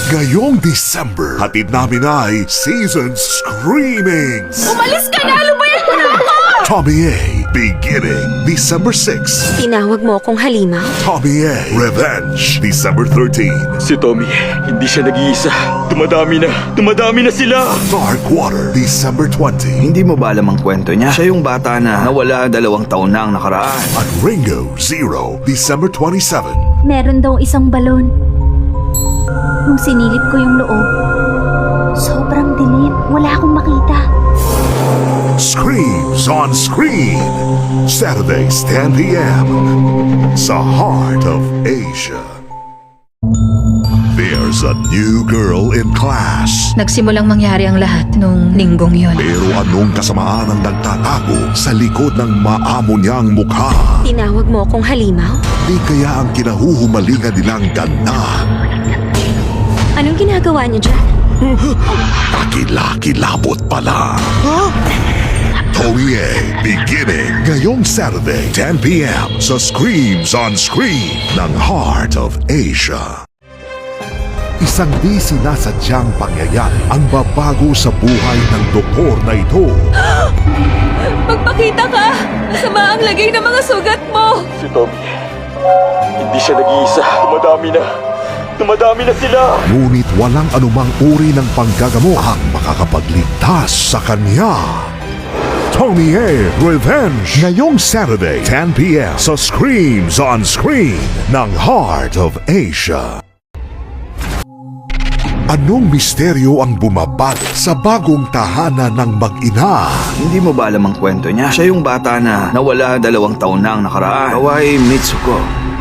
Ngayong December, hatid namin ay Season Screamings. Umalis ka na! Lumayan mo na ako! Tommy A. Beginning December 6. Tinawag mo akong halimaw? Tommy A. Revenge December 13. Si Tommy, hindi siya nag-iisa. Dumadami na sila. Dark Water December 20. Hindi mo ba alam ang kwento niya? Siya yung bata na nawala 2 taon na ang nakaraan. At Ringo Zero December 27. Meron daw isang balon. Nung sinilip ko yung loob, sobrang dilim. Wala akong makita. Screams on Screen Saturdays 10 p.m. sa Heart of Asia. There's a new girl in class. Nagsimulang mangyari ang lahat nung linggong yon. Pero anong kasamaan ang nagtatago sa likod ng maamo niyang mukha? Tinawag mo akong halimaw? Di kaya ang kinahuhumalingan nilang ganda? Anong ginagawa niyo dyan? Kakilakilabot pala. Tommy A. Beginning ngayong Saturday 10 p.m. sa Screams on Screen ng Heart of Asia. Isang di sinasadyang pangyayari ang babago sa buhay ng doktor na ito. Magpakita ka! Masama ang lagay ng mga sugat mo! Si Tommy, hindi siya nag-iisa. Dumadami na sila. Ngunit walang anumang uri ng panggagamot ang makakapagligtas sa kanya. Tommy A. Revenge ngayong Saturday 10 p.m. sa Screams on Screen ng Heart of Asia. Anong misteryo ang bumabat sa bagong tahanan ng mag-ina? Hindi mo ba alam ang kwento niya? Siya yung bata na nawala 2 taon na ang nakaraan. Kawai Mitsuko.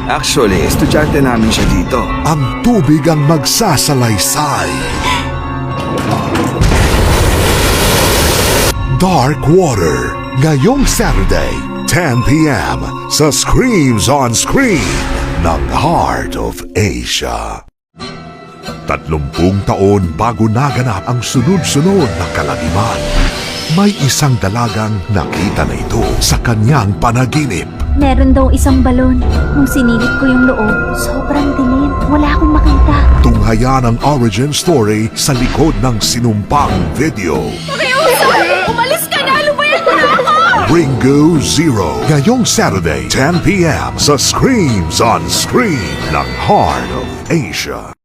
Actually, estudyante namin siya dito. Ang tubig ang magsasalaysay. Dark Water ngayong Saturday 10 p.m. sa Screams on Screen ng Heart of Asia. 30 taon bago naganap ang sunod-sunod na kalagiman, may isang dalagang nakita na ito sa kanyang panaginip. Meron daw isang balon. Nung sinilip ko yung loob, sobrang dilim. Wala akong makita. Tunghayan ang origin story sa likod ng sinumpang video. Pakiusap! Umalis ka na! Lumayan mo na ako! Ringo Zero ngayong Saturday 10 p.m. sa Screams on Screen ng Heart of Asia.